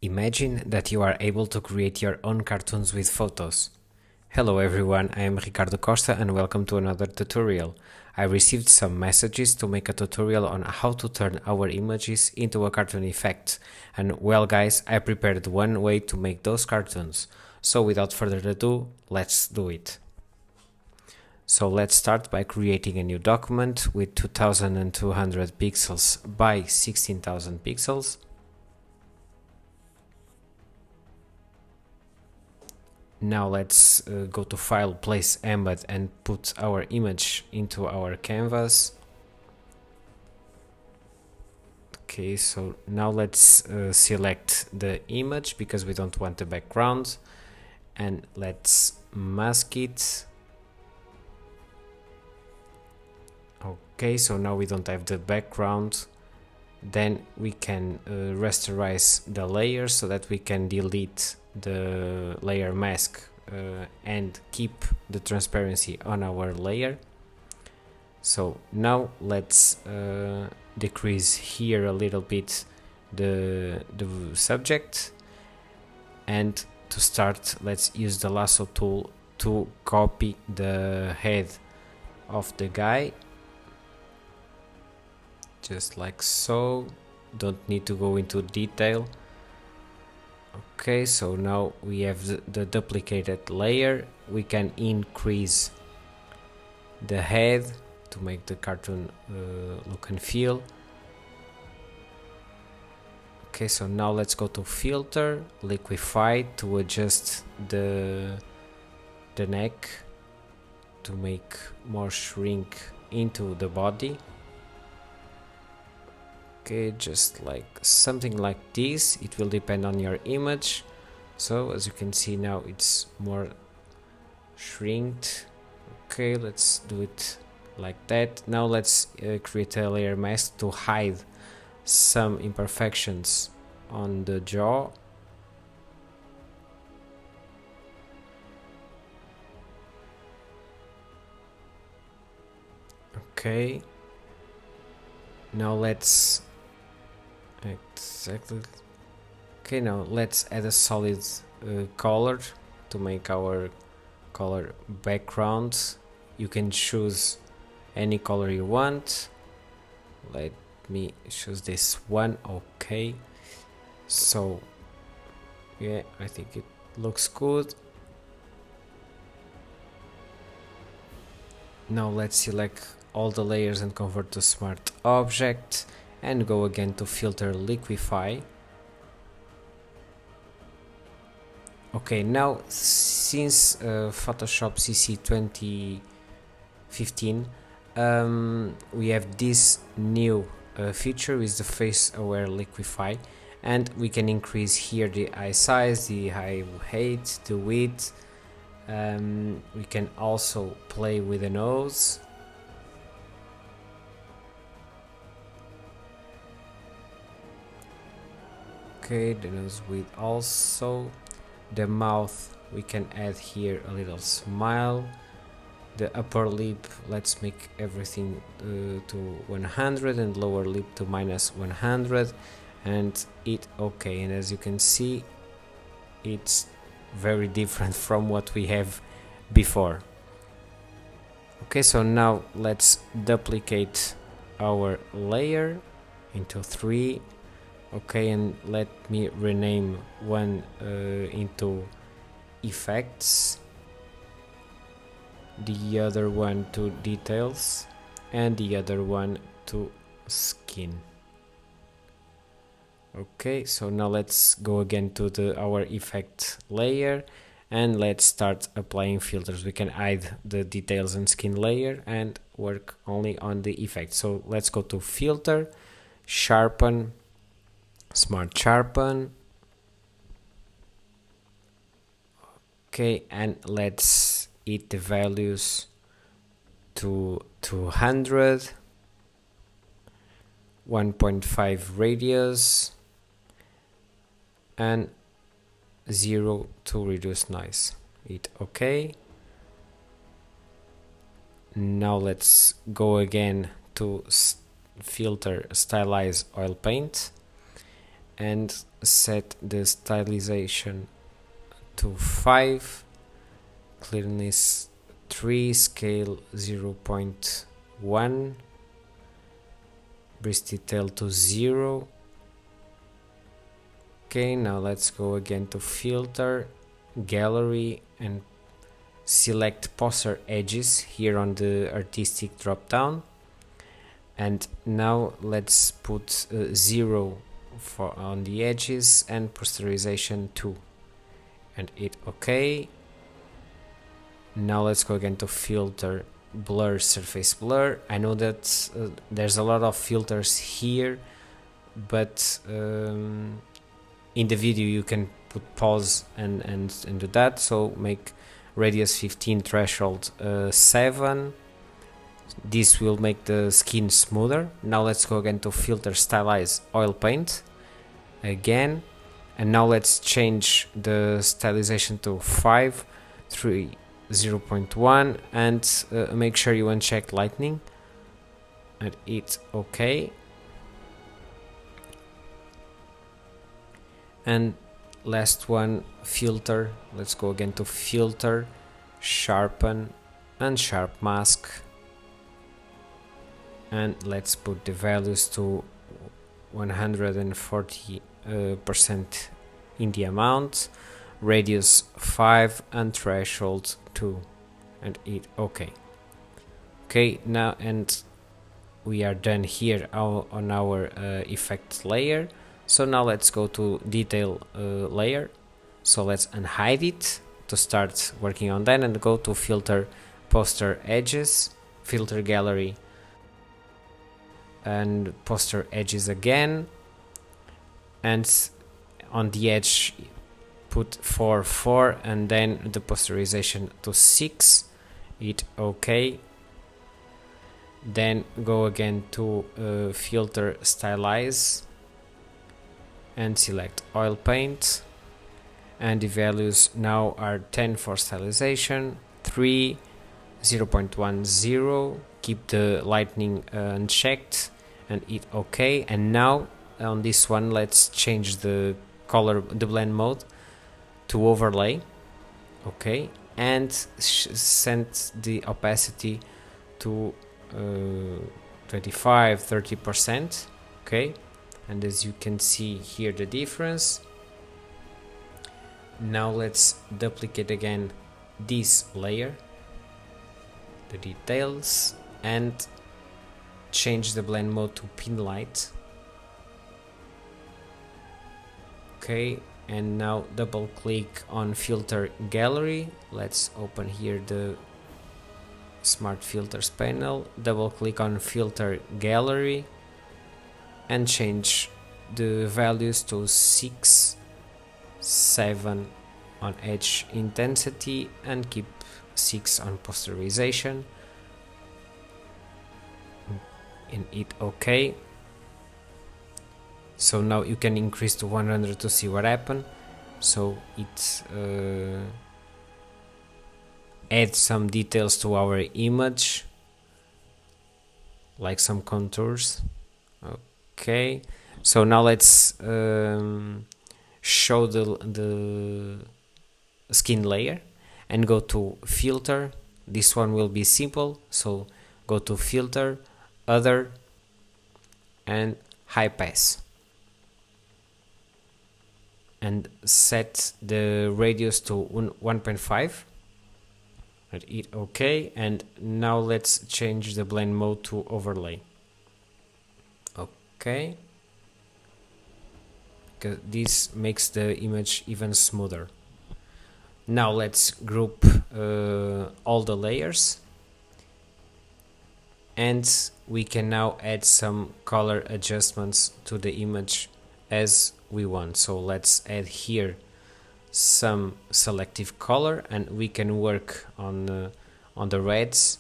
Imagine that you are able to create your own cartoons with photos. Hello everyone, I am Ricardo Costa and welcome to another tutorial. I received some messages to make a tutorial on how to turn our images into a cartoon effect. And well guys, I prepared one way to make those cartoons. So without further ado, let's do it. So let's start by creating a new document with 2200 pixels by 16,000 pixels. Now let's go to File, Place, Embed and put our image into our canvas. Okay, so now let's select the image because we don't want the background, and let's mask it. Okay, so now we don't have the background. Then we can rasterize the layer so that we can delete the layer mask and keep the transparency on our layer. So now let's decrease here a little bit the subject, and to start let's use the lasso tool to copy the head of the guy, just like so. Don't need to go into detail. Okay, so now we have the duplicated layer. We can increase the head to make the cartoon look and feel. Okay, so now let's go to filter, liquify to adjust the neck to make more shrink into the body. Okay, just like something like this. It will depend on your image. So as you can see now it's more shrinked. Okay, let's do it like that. Now let's create a layer mask to hide some imperfections on the jaw. Okay, now let's okay, now let's add a solid color to make our color background. You can choose any color you want. Let me choose this one. Okay, so yeah, I think it looks good. Now let's select all the layers and convert to smart object and go again to filter, liquify. Okay, now since Photoshop CC 2015 we have this new feature with the face aware liquify, and we can increase here the eye size, the eye height, the width. We can also play with the nose. Okay, the nose width also. The mouth, we can add here a little smile. The upper lip, let's make everything to 100 and lower lip to -100 and hit OK. And as you can see, it's very different from what we have before. Okay, so now let's duplicate our layer into 3. Okay, and let me rename one into effects, the other one to details, and the other one to skin. Okay, so now let's go again to our effect layer and let's start applying filters. We can hide the details and skin layer and work only on the effect. So let's go to filter, sharpen, smart sharpen. Okay, and let's hit the values to 200, 1.5 radius and 0 to reduce noise. Hit OK. Now let's go again to filter, stylize, oil paint, and set the stylization to 5, clearness 3, scale 0.1, breeze detail to 0. Okay, now let's go again to filter, gallery, and select poster edges here on the artistic drop down. And now let's put 0 for on the edges and posterization 2, and hit OK. Now let's go again to filter, blur, surface blur. I know that there's a lot of filters here, but in the video you can put pause and do that. So make radius 15, threshold 7. This will make the skin smoother. Now let's go again to filter, stylize, oil paint again, and now let's change the stylization to 5, 3, 0.1, and make sure you uncheck lightning and hit OK. And last one, filter. Let's go again to filter, sharpen, and sharp mask, and let's put the values to 140% in the amount, radius 5, and threshold 2, and hit OK. Okay, now and we are done here on our effect layer. So now let's go to detail layer. So let's unhide it to start working on that, and go to filter, poster edges, filter, gallery, and poster edges again, and on the edge put 4, 4, and then the posterization to 6, hit OK. Then go again to filter, stylize, and select oil paint, and the values now are 10 for stylization, 3, 0.10, keep the lightning unchecked, and hit OK. And now on this one let's change the color, the blend mode, to overlay. Okay, and set the opacity to 25-30%. Okay, and as you can see here the difference. Now let's duplicate again this layer, the details, and change the blend mode to pin light. Okay, and now double click on filter, gallery. Let's open here the smart filters panel, double click on filter, gallery, and change the values to 6, 7 on edge intensity, and keep 6 on posterization, and hit OK. So now you can increase to 100 to see what happened. So it adds some details to our image, like some contours. Okay, so now let's show the skin layer and go to filter. This one will be simple, so go to filter, other, and high pass, and set the radius to 1.5, and hit OK. And now let's change the blend mode to overlay. Okay, because this makes the image even smoother. Now let's group all the layers, and we can now add some color adjustments to the image as we want. So let's add here some selective color, and we can work on the reds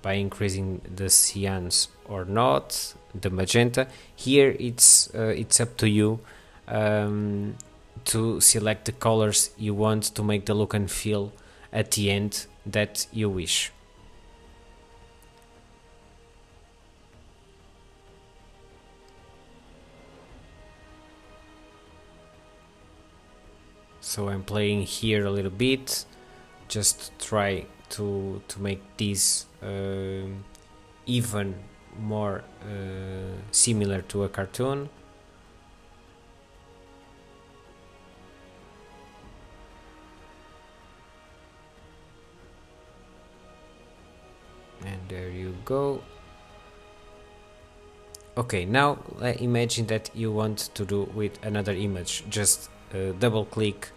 by increasing the cyans or not, the magenta. Here it's up to you to select the colors you want to make the look and feel at the end that you wish. So I'm playing here a little bit, just try to make this even more similar to a cartoon. And there you go. Okay, now imagine that you want to do with another image. Just double click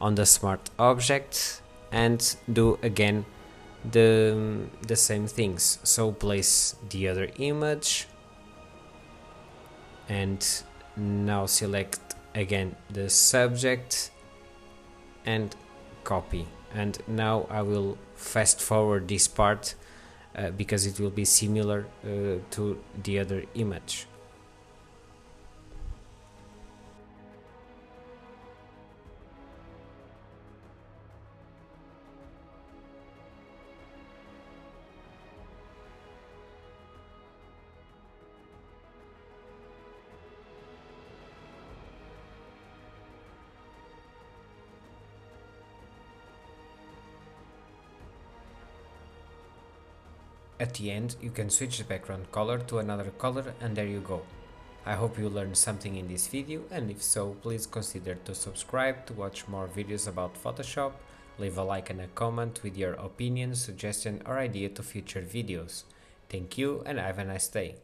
on the smart object and do again the same things. So place the other image and now select again the subject and copy. And now I will fast forward this part because it will be similar to the other image. At the end, you can switch the background color to another color and there you go. I hope you learned something in this video, and if so, please consider to subscribe to watch more videos about Photoshop, leave a like and a comment with your opinion, suggestion or idea to future videos. Thank you and have a nice day.